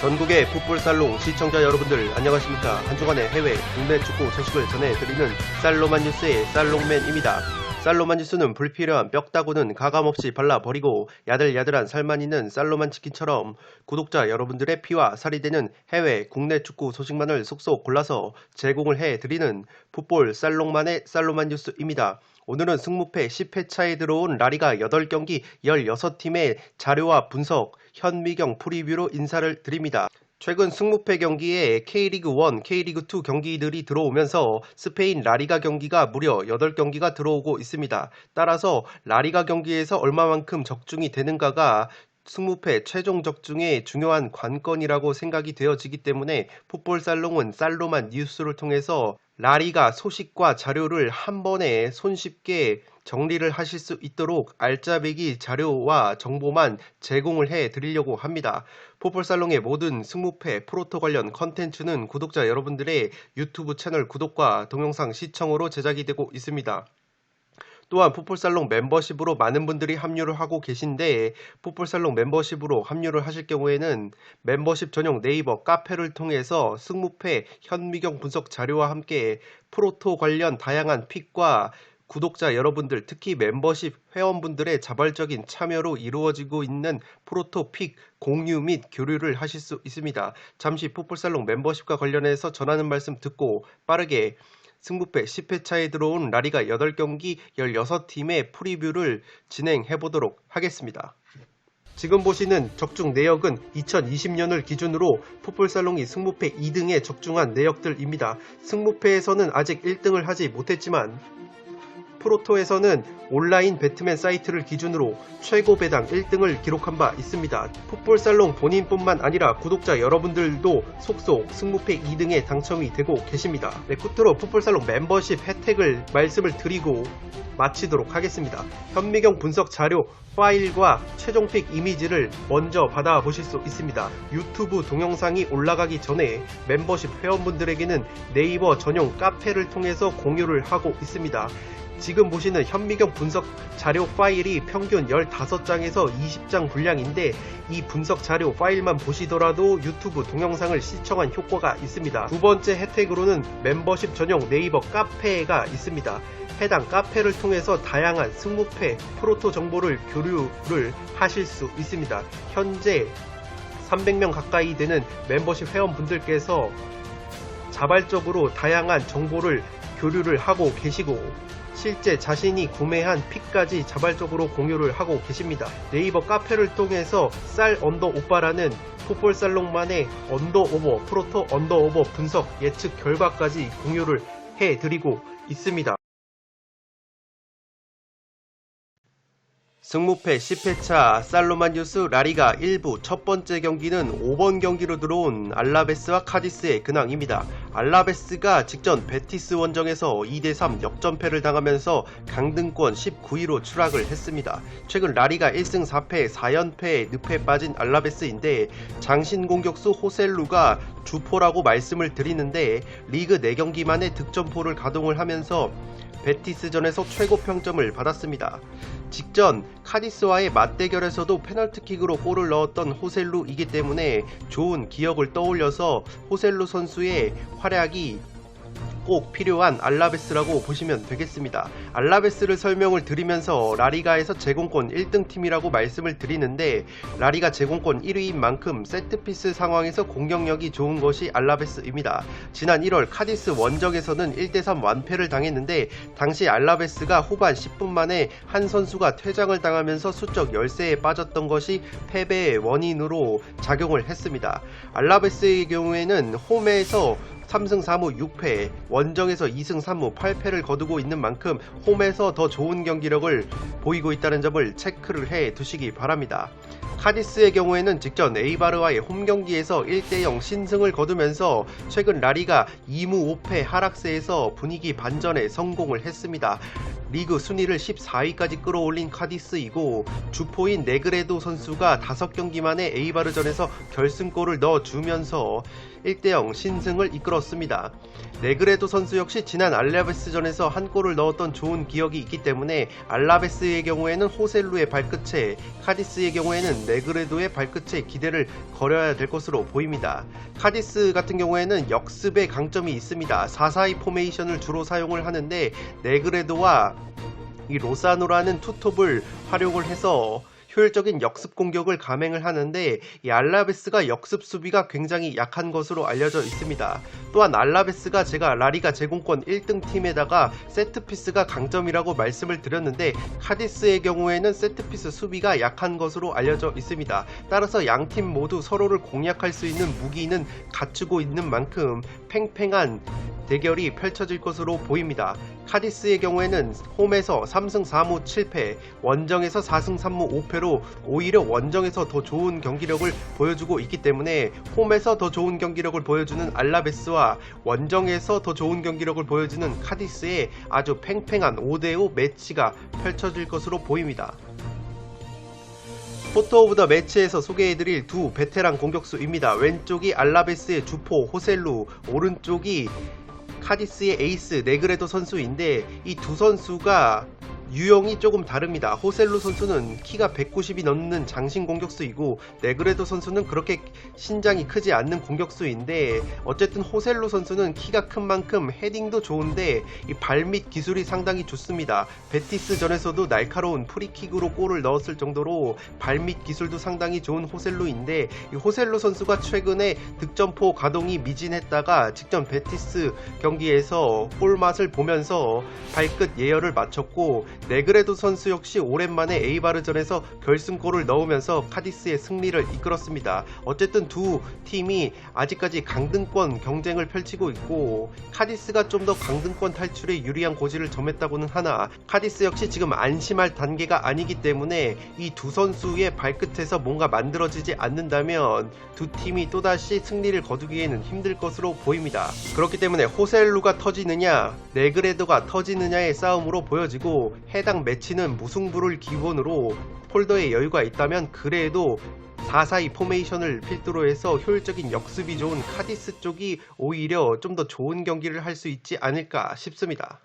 전국의 풋볼살롱 시청자 여러분들 안녕하십니까. 한 주간의 해외, 국내 축구 소식을 전해드리는 살로만 뉴스의 살롱맨입니다. 살로만 뉴스는 불필요한 뼈다구는 가감없이 발라버리고 야들야들한 살만 있는 살로만 치킨처럼 구독자 여러분들의 피와 살이 되는 해외, 국내 축구 소식만을 속속 골라서 제공을 해드리는 풋볼 살롱만의 살로만 뉴스입니다. 오늘은 승무패 10회차에 들어온 라리가 8경기 16팀의 자료와 분석, 현미경 프리뷰로 인사를 드립니다. 최근 승무패 경기에 K리그1, K리그2 경기들이 들어오면서 스페인 라리가 경기가 무려 8경기가 들어오고 있습니다. 따라서 라리가 경기에서 얼마만큼 적중이 되는가가 승무패 최종 적중의 중요한 관건이라고 생각이 되어지기 때문에 풋볼살롱은 살로만 뉴스를 통해서 라리가 소식과 자료를 한 번에 손쉽게 정리를 하실 수 있도록 알짜배기 자료와 정보만 제공을 해 드리려고 합니다. 풋볼살롱의 모든 승무패 프로토 관련 컨텐츠는 구독자 여러분들의 유튜브 채널 구독과 동영상 시청으로 제작이 되고 있습니다. 또한 풋볼살롱 멤버십으로 많은 분들이 합류를 하고 계신데 풋볼살롱 멤버십으로 합류를 하실 경우에는 멤버십 전용 네이버 카페를 통해서 승무패 현미경 분석 자료와 함께 프로토 관련 다양한 픽과 구독자 여러분들 특히 멤버십 회원분들의 자발적인 참여로 이루어지고 있는 프로토 픽 공유 및 교류를 하실 수 있습니다. 잠시 풋볼살롱 멤버십과 관련해서 전하는 말씀 듣고 빠르게 승무패 10회차에 들어온 라리가 8경기 16팀의 프리뷰를 진행해 보도록 하겠습니다. 지금 보시는 적중 내역은 2020년을 기준으로 풋볼살롱이 승무패 2등에 적중한 내역들입니다. 승무패에서는 아직 1등을 하지 못했지만 프로토에서는 온라인 배트맨 사이트를 기준으로 최고 배당 1등을 기록한 바 있습니다. 풋볼살롱 본인뿐만 아니라 구독자 여러분들도 속속 승무패 2등에 당첨이 되고 계십니다. 네, 끝으로 풋볼살롱 멤버십 혜택을 말씀을 드리고 마치도록 하겠습니다. 현미경 분석 자료 파일과 최종픽 이미지를 먼저 받아보실 수 있습니다. 유튜브 동영상이 올라가기 전에 멤버십 회원분들에게는 네이버 전용 카페를 통해서 공유를 하고 있습니다. 지금 보시는 현미경 분석 자료 파일이 평균 15장에서 20장 분량인데 이 분석 자료 파일만 보시더라도 유튜브 동영상을 시청한 효과가 있습니다. 두 번째 혜택으로는 멤버십 전용 네이버 카페가 있습니다. 해당 카페를 통해서 다양한 승무패 프로토 정보를 교류를 하실 수 있습니다. 현재 300명 가까이 되는 멤버십 회원분들께서 자발적으로 다양한 정보를 교류를 하고 계시고 실제 자신이 구매한 픽까지 자발적으로 공유를 하고 계십니다. 네이버 카페를 통해서 쌀 언더 오빠라는 풋볼살롱만의 언더오버 프로토 언더오버 분석 예측 결과까지 공유를 해드리고 있습니다. 승무패 10회차 살로만 뉴스 라리가 1부 첫 번째 경기는 5번 경기로 들어온 알라베스와 카디스의 근황입니다. 알라베스가 직전 베티스 원정에서 2대3 역전패를 당하면서 강등권 19위로 추락을 했습니다. 최근 라리가 1승 4패 4연패에 늪에 빠진 알라베스인데 장신 공격수 호셀루가 주포라고 말씀을 드리는데 리그 4경기 만에 득점포를 가동을 하면서 베티스전에서 최고 평점을 받았습니다. 직전 카디스와의 맞대결에서도 페널티킥으로 골을 넣었던 호셀루이기 때문에 좋은 기억을 떠올려서 호셀루 선수의 활약이 꼭 필요한 알라베스라고 보시면 되겠습니다. 알라베스를 설명을 드리면서 라리가에서 제공권 1등 팀이라고 말씀을 드리는데 라리가 제공권 1위인 만큼 세트피스 상황에서 공격력이 좋은 것이 알라베스입니다. 지난 1월 카디스 원정에서는 1대3 완패를 당했는데 당시 알라베스가 후반 10분 만에 한 선수가 퇴장을 당하면서 수적 열세에 빠졌던 것이 패배의 원인으로 작용을 했습니다. 알라베스의 경우에는 홈에서 3승 4무 6패, 원정에서 2승 3무 8패를 거두고 있는 만큼 홈에서 더 좋은 경기력을 보이고 있다는 점을 체크를 해 두시기 바랍니다. 카디스의 경우에는 직전 에이바르와의 홈 경기에서 1대0 신승을 거두면서 최근 라리가 2무 5패 하락세에서 분위기 반전에 성공을 했습니다. 리그 순위를 14위까지 끌어올린 카디스이고 주포인 네그레도 선수가 5경기 만에 에이바르전에서 결승골을 넣어주면서 1대0 신승을 이끌었습니다. 네그레도 선수 역시 지난 알라베스전에서 한 골을 넣었던 좋은 기억이 있기 때문에 알라베스의 경우에는 호셀루의 발끝에, 카디스의 경우에는 네그레도의 발끝에 기대를 걸어야 될 것으로 보입니다. 카디스 같은 경우에는 역습의 강점이 있습니다. 4-4-2 포메이션을 주로 사용을 하는데 네그레도와 이 로사노라는 투톱을 활용을 해서 효율적인 역습 공격을 감행을 하는데 이 알라베스가 역습 수비가 굉장히 약한 것으로 알려져 있습니다. 또한 알라베스가 제가 라리가 제공권 1등 팀에다가 세트피스가 강점이라고 말씀을 드렸는데 카디스의 경우에는 세트피스 수비가 약한 것으로 알려져 있습니다. 따라서 양팀 모두 서로를 공략할 수 있는 무기는 갖추고 있는 만큼 팽팽한 대결이 펼쳐질 것으로 보입니다. 카디스의 경우에는 홈에서 3승 4무 7패, 원정에서 4승 3무 5패로 오히려 원정에서 더 좋은 경기력을 보여주고 있기 때문에 홈에서 더 좋은 경기력을 보여주는 알라베스와 원정에서 더 좋은 경기력을 보여주는 카디스의 아주 팽팽한 5대5 매치가 펼쳐질 것으로 보입니다. 포토 오브 더 매치에서 소개해드릴 두 베테랑 공격수입니다. 왼쪽이 알라베스의 주포 호셀루, 오른쪽이 카디스의 에이스 네그레도 선수인데 이 두 선수가 유형이 조금 다릅니다. 호셀루 선수는 키가 190이 넘는 장신 공격수이고 네그레도 선수는 그렇게 신장이 크지 않는 공격수인데 어쨌든 호셀루 선수는 키가 큰 만큼 헤딩도 좋은데 이 발밑 기술이 상당히 좋습니다. 베티스 전에서도 날카로운 프리킥으로 골을 넣었을 정도로 발밑 기술도 상당히 좋은 호셀루인데 이 호셀루 선수가 최근에 득점포 가동이 미진했다가 직전 베티스 경기에서 골맛을 보면서 발끝 예열을 마쳤고 네그레도 선수 역시 오랜만에 에이바르전에서 결승골을 넣으면서 카디스의 승리를 이끌었습니다. 어쨌든 두 팀이 아직까지 강등권 경쟁을 펼치고 있고 카디스가 좀 더 강등권 탈출에 유리한 고지를 점했다고는 하나 카디스 역시 지금 안심할 단계가 아니기 때문에 이 두 선수의 발끝에서 뭔가 만들어지지 않는다면 두 팀이 또다시 승리를 거두기에는 힘들 것으로 보입니다. 그렇기 때문에 호셀루가 터지느냐 네그레도가 터지느냐의 싸움으로 보여지고 해당 매치는 무승부를 기본으로 폴더에 여유가 있다면 그래도 4-4-2 포메이션을 필두로 해서 효율적인 역습이 좋은 카디스 쪽이 오히려 좀 더 좋은 경기를 할 수 있지 않을까 싶습니다.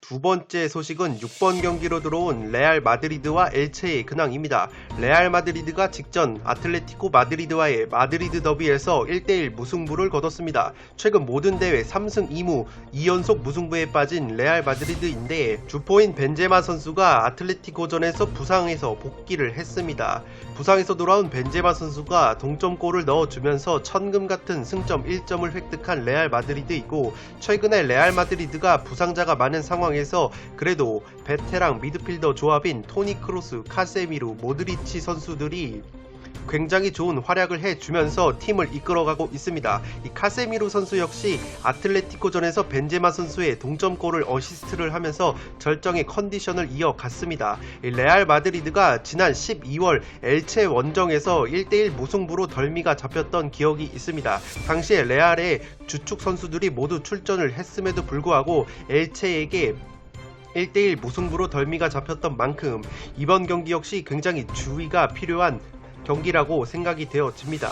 두 번째 소식은 6번 경기로 들어온 레알 마드리드와 엘체의 근황입니다. 레알 마드리드가 직전 아틀레티코 마드리드와의 마드리드 더비에서 1대1 무승부를 거뒀습니다. 최근 모든 대회 3승 2무 2연속 무승부에 빠진 레알 마드리드인데 주포인 벤제마 선수가 아틀레티코전에서 부상에서 복귀를 했습니다. 부상에서 돌아온 벤제마 선수가 동점골을 넣어주면서 천금 같은 승점 1점을 획득한 레알 마드리드이고 최근에 레알 마드리드가 부상자가 많은 상황에서 그래도 베테랑 미드필더 조합인 토니 크로스, 카세미루, 모드리치 선수들이 굉장히 좋은 활약을 해주면서 팀을 이끌어가고 있습니다. 이 카세미루 선수 역시 아틀레티코전에서 벤제마 선수의 동점골을 어시스트를 하면서 절정의 컨디션을 이어갔습니다. 레알 마드리드가 지난 12월 엘체 원정에서 1대1 무승부로 덜미가 잡혔던 기억이 있습니다. 당시에 레알의 주축 선수들이 모두 출전을 했음에도 불구하고 엘체에게 1대1 무승부로 덜미가 잡혔던 만큼 이번 경기 역시 굉장히 주의가 필요한 경기라고 생각이 되어집니다.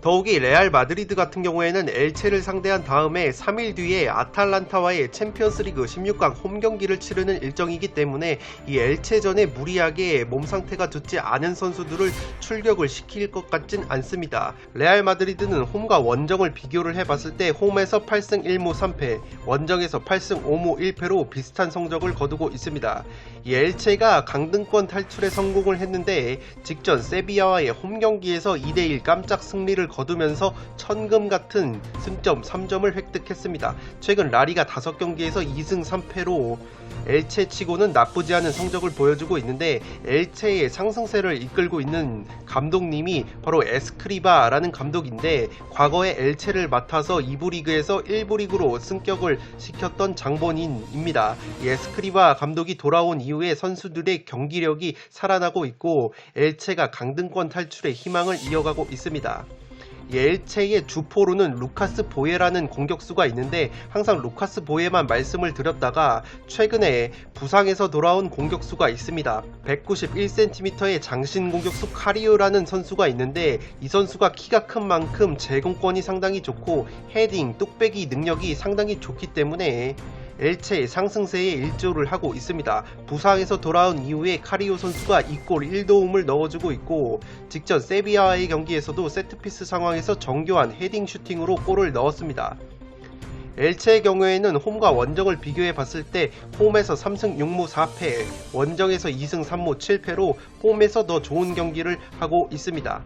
더욱이 레알 마드리드 같은 경우에는 엘체를 상대한 다음에 3일 뒤에 아탈란타와의 챔피언스리그 16강 홈경기를 치르는 일정이기 때문에 이 엘체전에 무리하게 몸 상태가 좋지 않은 선수들을 출격을 시킬 것 같진 않습니다. 레알 마드리드는 홈과 원정을 비교를 해봤을 때 홈에서 8승 1무 3패, 원정에서 8승 5무 1패로 비슷한 성적을 거두고 있습니다. 이 엘체가 강등권 탈출에 성공을 했는데 직전 세비야와의 홈경기에서 2대1 깜짝 승리를 거두면서 천금 같은 승점 3점을 획득했습니다. 최근 라리가 5경기에서 2승 3패로 엘체 치고는 나쁘지 않은 성적을 보여주고 있는데 엘체의 상승세를 이끌고 있는 감독님이 바로 에스크리바라는 감독인데 과거에 엘체를 맡아서 2부 리그에서 1부 리그로 승격을 시켰던 장본인입니다. 이 에스크리바 감독이 돌아온 이후에 선수들의 경기력이 살아나고 있고 엘체가 강등권 탈출의 희망을 이어가고 있습니다. 엘체의 주포로는 루카스 보예라는 공격수가 있는데 항상 루카스 보예만 말씀을 드렸다가 최근에 부상에서 돌아온 공격수가 있습니다. 191cm의 장신 공격수 카리오라는 선수가 있는데 이 선수가 키가 큰 만큼 제공권이 상당히 좋고 헤딩, 뚝배기 능력이 상당히 좋기 때문에 엘체의 상승세에 일조를 하고 있습니다. 부상에서 돌아온 이후에 카리오 선수가 2골 1도움을 넣어주고 있고 직전 세비야와의 경기에서도 세트피스 상황에서 정교한 헤딩 슈팅으로 골을 넣었습니다. 엘체의 경우에는 홈과 원정을 비교해 봤을 때 홈에서 3승 6무 4패, 원정에서 2승 3무 7패로 홈에서 더 좋은 경기를 하고 있습니다.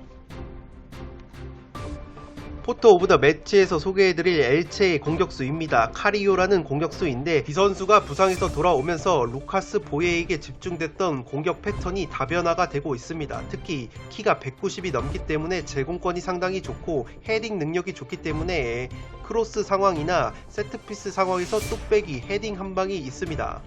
포토 오브 더 매치에서 소개해드릴 엘체의 공격수입니다. 카리오라는 공격수인데 이 선수가 부상에서 돌아오면서 루카스 보예에게 집중됐던 공격 패턴이 다변화가 되고 있습니다. 특히 키가 190이 넘기 때문에 제공권이 상당히 좋고 헤딩 능력이 좋기 때문에 크로스 상황이나 세트피스 상황에서 뚝배기 헤딩 한 방이 있습니다.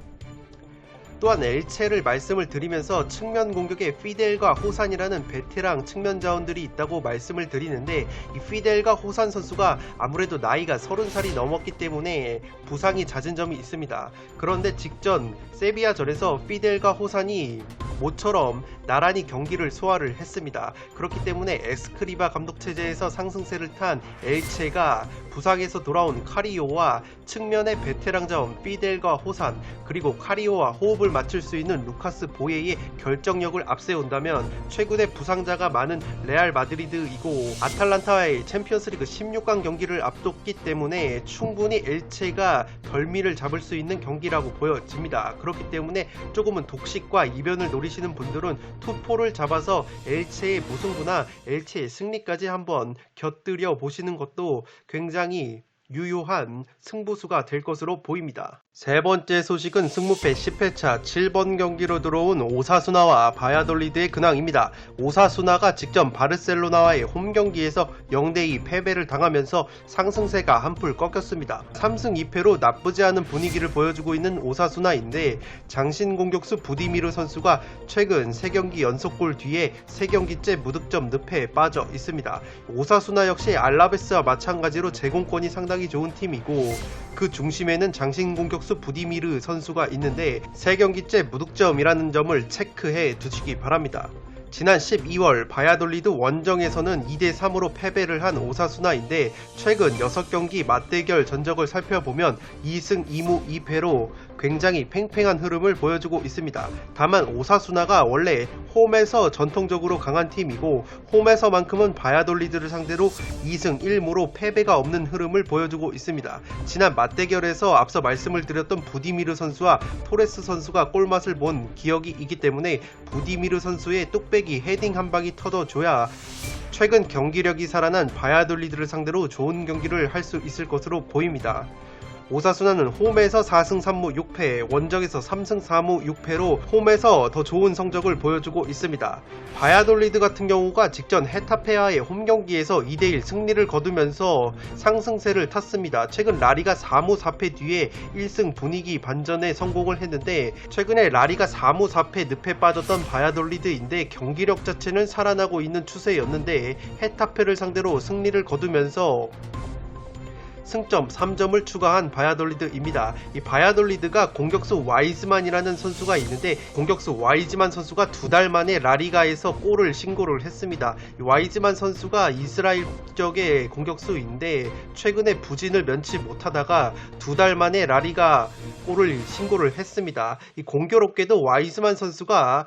또한 엘체를 말씀을 드리면서 측면 공격에 피델과 호산이라는 베테랑 측면 자원들이 있다고 말씀을 드리는데 이 피델과 호산 선수가 아무래도 나이가 30살이 넘었기 때문에 부상이 잦은 점이 있습니다. 그런데 직전 세비야전에서 피델과 호산이 모처럼 나란히 경기를 소화를 했습니다. 그렇기 때문에 에스크리바 감독 체제에서 상승세를 탄 엘체가 부상에서 돌아온 카리오와 측면의 베테랑 자원 피델과 호산 그리고 카리오와 호흡을 맞출 수 있는 루카스 보예의 결정력을 앞세운다면 최근에 부상자가 많은 레알 마드리드이고 아탈란타와의 챔피언스리그 16강 경기를 앞뒀기 때문에 충분히 엘체가 덜미를 잡을 수 있는 경기라고 보여집니다. 그렇기 때문에 조금은 독식과 이변을 노리시는 분들은 투포를 잡아서 엘체의 무승부나 엘체의 승리까지 한번 곁들여 보시는 것도 굉장히 유효한 승부수가 될 것으로 보입니다. 세 번째 소식은 승무패 10회차 7번 경기로 들어온 오사수나와 바야돌리드의 근황입니다. 오사수나가 직전 바르셀로나와의 홈 경기에서 0대2 패배를 당하면서 상승세가 한풀 꺾였습니다. 3승 2패로 나쁘지 않은 분위기를 보여주고 있는 오사수나인데 장신 공격수 부디미르 선수가 최근 3경기 연속골 뒤에 3경기째 무득점 늪에 빠져 있습니다. 오사수나 역시 알라베스와 마찬가지로 제공권이 상당히 좋은 팀이고 그 중심에는 장신 공격수 부디미르 선수가 있는데 3경기째 무득점이라는 점을 체크해 두시기 바랍니다. 지난 12월 바야돌리드 원정에서는 2대3으로 패배를 한 오사수나인데 최근 6경기 맞대결 전적을 살펴보면 2승 2무 2패로 굉장히 팽팽한 흐름을 보여주고 있습니다. 다만 오사수나가 원래 홈에서 전통적으로 강한 팀이고 홈에서만큼은 바야돌리드를 상대로 2승 1무로 패배가 없는 흐름을 보여주고 있습니다. 지난 맞대결에서 앞서 말씀을 드렸던 부디미르 선수와 토레스 선수가 골맛을 본 기억이 있기 때문에 부디미르 선수의 뚝배기 헤딩 한 방이 터져줘야 최근 경기력이 살아난 바야돌리드를 상대로 좋은 경기를 할 수 있을 것으로 보입니다. 오사수나는 홈에서 4승 3무 6패, 원정에서 3승 4무 6패로 홈에서 더 좋은 성적을 보여주고 있습니다. 바야돌리드 같은 경우가 직전 헤타페와의 홈 경기에서 2대1 승리를 거두면서 상승세를 탔습니다. 최근 라리가 4무 4패 뒤에 1승 분위기 반전에 성공을 했는데 최근에 라리가 4무 4패 늪에 빠졌던 바야돌리드인데 경기력 자체는 살아나고 있는 추세였는데 헤타페를 상대로 승리를 거두면서 승점 3점을 추가한 바야돌리드입니다. 이 바야돌리드가 공격수 와이즈만이라는 선수가 있는데 공격수 와이즈만 선수가 2달 만에 라리가에서 골을 신고를 했습니다. 이 와이즈만 선수가 이스라엘 국적의 공격수인데 최근에 부진을 면치 못하다가 2달 만에 라리가 골을 신고를 했습니다. 이 공교롭게도 와이즈만 선수가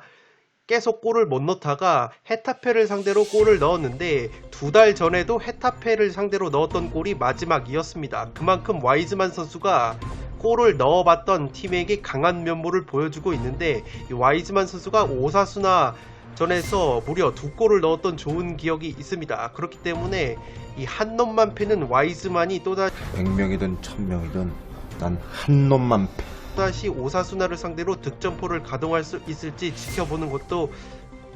계속 골을 못 넣다가 헤타페를 상대로 골을 넣었는데 2달 전에도 헤타페를 상대로 넣었던 골이 마지막이었습니다. 그만큼 와이즈만 선수가 골을 넣어봤던 팀에게 강한 면모를 보여주고 있는데 이 와이즈만 선수가 오사수나 전에서 무려 2골을 넣었던 좋은 기억이 있습니다. 그렇기 때문에 이 한 놈만 패는 와이즈만이 또다시 100명이든 1000명이든 난 한 놈만 패. 다시 오사수나를 상대로 득점포를 가동할 수 있을지 지켜보는 것도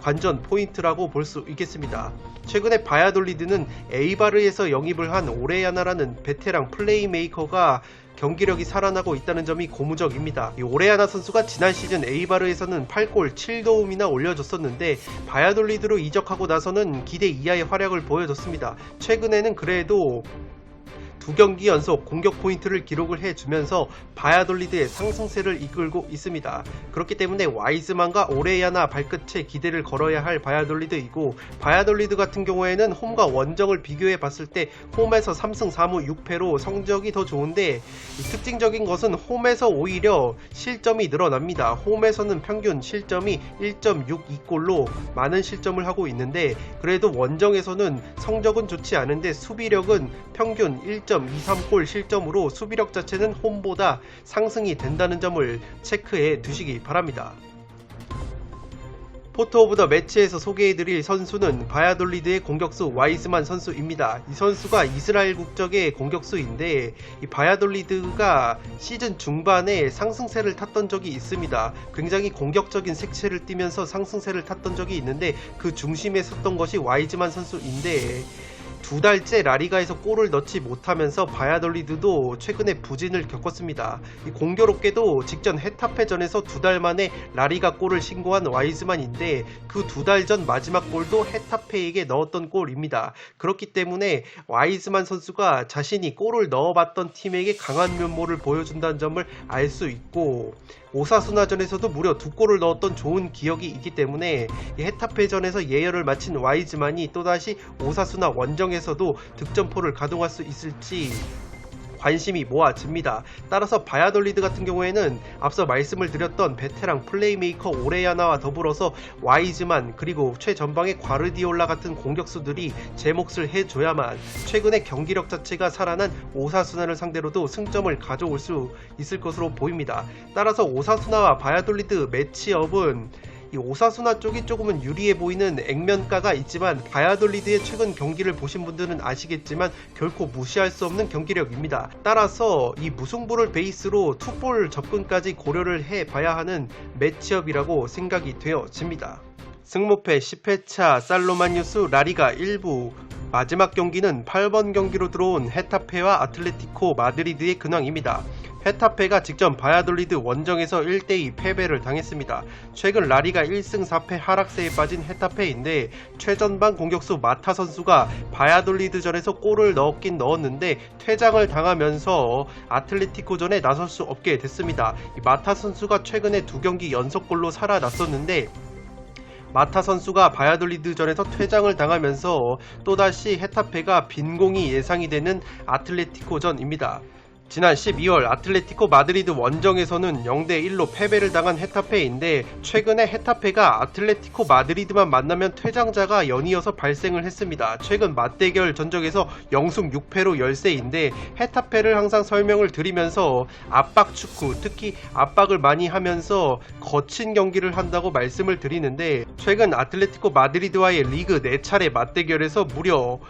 관전 포인트라고 볼 수 있겠습니다. 최근에 바야돌리드는 에이바르에서 영입을 한 오레야나라는 베테랑 플레이메이커가 경기력이 살아나고 있다는 점이 고무적입니다. 이 오레야나 선수가 지난 시즌 에이바르에서는 8골 7도움이나 올려줬었는데 바야돌리드로 이적하고 나서는 기대 이하의 활약을 보여줬습니다. 최근에는 그래도 2경기 연속 공격 포인트를 기록을 해주면서 바야돌리드의 상승세를 이끌고 있습니다. 그렇기 때문에 와이즈만과 오레야나 발끝에 기대를 걸어야 할 바야돌리드이고, 바야돌리드 같은 경우에는 홈과 원정을 비교해 봤을 때 홈에서 3승 4무 6패로 성적이 더 좋은데, 특징적인 것은 홈에서 오히려 실점이 늘어납니다. 홈에서는 평균 실점이 1.62골로 많은 실점을 하고 있는데, 그래도 원정에서는 성적은 좋지 않은데 수비력은 평균 1.23골 실점으로 수비력 자체는 홈보다 상승이 된다는 점을 체크해 두시기 바랍니다. 포토 오브 더 매치에서 소개해드릴 선수는 바야돌리드의 공격수 와이즈만 선수입니다. 이 선수가 이스라엘 국적의 공격수인데, 이 바야돌리드가 시즌 중반에 상승세를 탔던 적이 있습니다. 굉장히 공격적인 색채를 띠면서 상승세를 탔던 적이 있는데, 그 중심에 섰던 것이 와이즈만 선수인데, 2달째 라리가에서 골을 넣지 못하면서 바야돌리드도 최근에 부진을 겪었습니다. 공교롭게도 직전 헤타페전에서 2달 만에 라리가 골을 신고한 와이즈만인데, 그 2달 전 마지막 골도 헤타페에게 넣었던 골입니다. 그렇기 때문에 와이즈만 선수가 자신이 골을 넣어봤던 팀에게 강한 면모를 보여준다는 점을 알 수 있고, 오사수나전에서도 무려 2골을 넣었던 좋은 기억이 있기 때문에 헤타페전에서 예열을 마친 와이즈만이 또다시 오사수나 원정에서도 득점포를 가동할 수 있을지 관심이 모아집니다. 따라서 바야돌리드 같은 경우에는 앞서 말씀을 드렸던 베테랑 플레이메이커 오레야나와 더불어서 와이즈만, 그리고 최전방의 과르디올라 같은 공격수들이 제 몫을 해줘야만 최근에 경기력 자체가 살아난 오사수나를 상대로도 승점을 가져올 수 있을 것으로 보입니다. 따라서 오사수나와 바야돌리드 매치업은 이 오사수나 쪽이 조금은 유리해 보이는 액면가가 있지만, 바야돌리드의 최근 경기를 보신 분들은 아시겠지만 결코 무시할 수 없는 경기력입니다. 따라서 이 무승부를 베이스로 투볼 접근까지 고려를 해봐야 하는 매치업이라고 생각이 되어집니다. 승무패 10회차 살로마뉴스 라리가 1부 마지막 경기는 8번 경기로 들어온 헤타페와 아틀레티코 마드리드의 근황입니다. 헤타페가 직전 바야돌리드 원정에서 1대2 패배를 당했습니다. 최근 라리가 1승 4패 하락세에 빠진 헤타페인데, 최전방 공격수 마타 선수가 바야돌리드전에서 골을 넣었긴 넣었는데 퇴장을 당하면서 아틀레티코전에 나설 수 없게 됐습니다. 이 마타 선수가 최근에 2경기 연속골로 살아났었는데, 마타 선수가 바야돌리드전에서 퇴장을 당하면서 또다시 헤타페가 빈공이 예상이 되는 아틀레티코전입니다. 지난 12월 아틀레티코 마드리드 원정에서는 0대1로 패배를 당한 헤타페인데, 최근에 헤타페가 아틀레티코 마드리드만 만나면 퇴장자가 연이어서 발생을 했습니다. 최근 맞대결 전적에서 0승 6패로 열세인데, 헤타페를 항상 설명을 드리면서 압박 축구, 특히 압박을 많이 하면서 거친 경기를 한다고 말씀을 드리는데, 최근 아틀레티코 마드리드와의 리그 4차례 맞대결에서 무려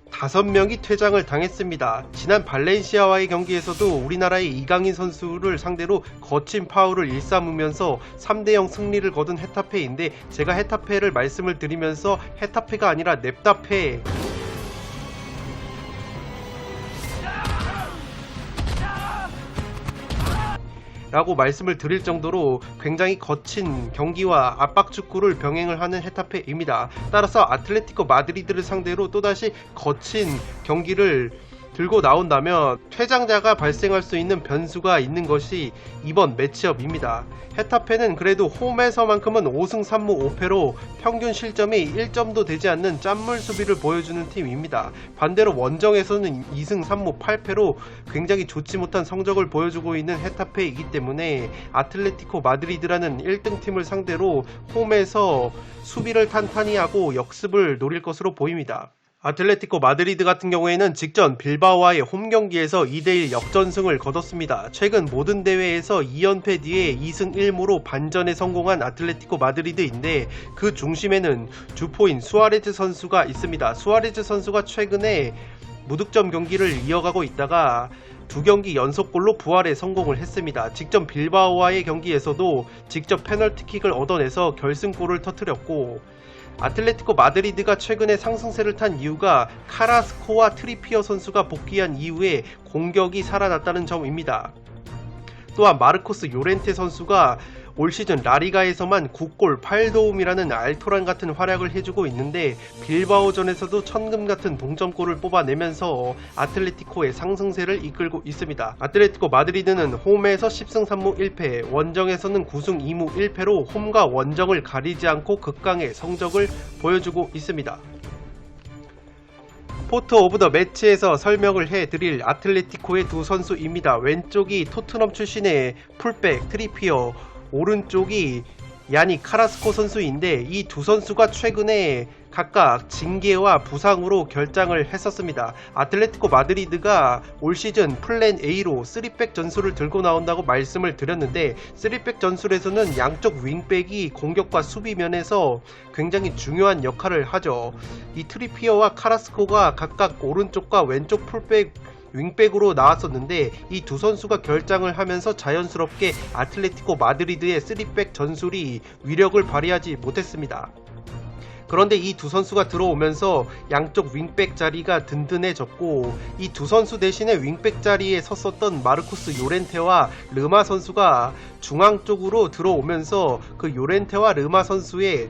5명이 퇴장을 당했습니다. 지난 발렌시아와의 경기에서도 우리나라의 이강인 선수를 상대로 거친 파울을 일삼으면서 3대0 승리를 거둔 헤타페인데, 제가 헤타페를 말씀을 드리면서 헤타페가 아니라 넵다페 라고 말씀을 드릴 정도로 굉장히 거친 경기와 압박 축구를 병행을 하는 헤타페입니다. 따라서 아틀레티코 마드리드를 상대로 또다시 거친 경기를 들고 나온다면 퇴장자가 발생할 수 있는 변수가 있는 것이 이번 매치업입니다. 헤타페는 그래도 홈에서만큼은 5승 3무 5패로 평균 실점이 1점도 되지 않는 짠물 수비를 보여주는 팀입니다. 반대로 원정에서는 2승 3무 8패로 굉장히 좋지 못한 성적을 보여주고 있는 헤타페이기 때문에 아틀레티코 마드리드라는 1등 팀을 상대로 홈에서 수비를 탄탄히 하고 역습을 노릴 것으로 보입니다. 아틀레티코 마드리드 같은 경우에는 직전 빌바오와의 홈경기에서 2대1 역전승을 거뒀습니다. 최근 모든 대회에서 2연패 뒤에 2승 1무로 반전에 성공한 아틀레티코 마드리드인데, 그 중심에는 주포인 수아레즈 선수가 있습니다. 수아레즈 선수가 최근에 무득점 경기를 이어가고 있다가 2경기 연속골로 부활에 성공을 했습니다. 직전 빌바오와의 경기에서도 직접 페널티킥을 얻어내서 결승골을 터뜨렸고, 아틀레티코 마드리드가 최근에 상승세를 탄 이유가 카라스코와 트리피어 선수가 복귀한 이후에 공격이 살아났다는 점입니다. 또한 마르코스 요렌테 선수가 올 시즌 라리가에서만 9골 8도움이라는 알토란 같은 활약을 해주고 있는데, 빌바오전에서도 천금 같은 동점골을 뽑아내면서 아틀레티코의 상승세를 이끌고 있습니다. 아틀레티코 마드리드는 홈에서 10승 3무 1패, 원정에서는 9승 2무 1패로 홈과 원정을 가리지 않고 극강의 성적을 보여주고 있습니다. 포토 오브 더 매치에서 설명을 해드릴 아틀레티코의 두 선수입니다. 왼쪽이 토트넘 출신의 풀백 트리피어, 오른쪽이 야니 카라스코 선수인데, 이 두 선수가 최근에 각각 징계와 부상으로 결장을 했었습니다. 아틀레티코 마드리드가 올 시즌 플랜 A로 3백 전술을 들고 나온다고 말씀을 드렸는데, 3백 전술에서는 양쪽 윙백이 공격과 수비 면에서 굉장히 중요한 역할을 하죠. 이 트리피어와 카라스코가 각각 오른쪽과 왼쪽 풀백 윙백으로 나왔었는데, 이 두 선수가 결장을 하면서 자연스럽게 아틀레티코 마드리드의 3백 전술이 위력을 발휘하지 못했습니다. 그런데 이 두 선수가 들어오면서 양쪽 윙백 자리가 든든해졌고, 이 두 선수 대신에 윙백 자리에 섰었던 마르코스 요렌테와 르마 선수가 중앙 쪽으로 들어오면서 그 요렌테와 르마 선수의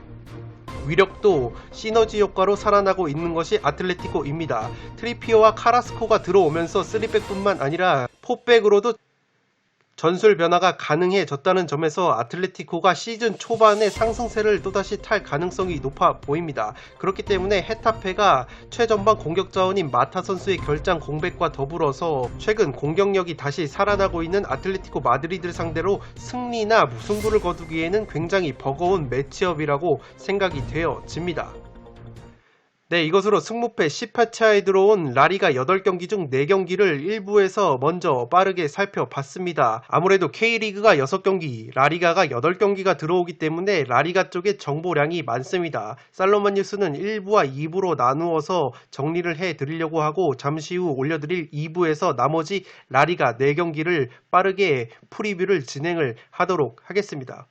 위력도 시너지 효과로 살아나고 있는 것이 아틀레티코입니다. 트리피어와 카라스코가 들어오면서 3백뿐만 아니라 4백으로도 전술 변화가 가능해졌다는 점에서 아틀레티코가 시즌 초반에 상승세를 또다시 탈 가능성이 높아 보입니다. 그렇기 때문에 헤타페가 최전방 공격 자원인 마타 선수의 결장 공백과 더불어서 최근 공격력이 다시 살아나고 있는 아틀레티코 마드리드를 상대로 승리나 무승부를 거두기에는 굉장히 버거운 매치업이라고 생각이 되어집니다. 네, 이것으로 승무패 10회차에 들어온 라리가 8경기 중 4경기를 1부에서 먼저 빠르게 살펴봤습니다. 아무래도 K리그가 6경기, 라리가가 8경기가 들어오기 때문에 라리가 쪽에 정보량이 많습니다. 살로만 뉴스는 1부와 2부로 나누어서 정리를 해드리려고 하고, 잠시 후 올려드릴 2부에서 나머지 라리가 4경기를 빠르게 프리뷰를 진행을 하도록 하겠습니다.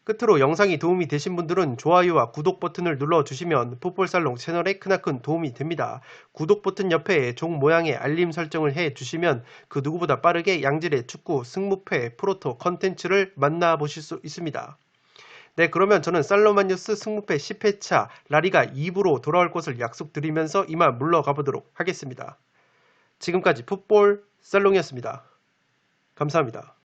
끝으로 영상이 도움이 되신 분들은 좋아요와 구독 버튼을 눌러주시면 풋볼살롱 채널에 크나큰 도움이 됩니다. 구독 버튼 옆에 종 모양의 알림 설정을 해주시면 그 누구보다 빠르게 양질의 축구 승무패 프로토 컨텐츠를 만나보실 수 있습니다. 네, 그러면 저는 살로만 뉴스 승무패 10회차 라리가 2부로 돌아올 것을 약속드리면서 이만 물러가보도록 하겠습니다. 지금까지 풋볼 살롱이었습니다. 감사합니다.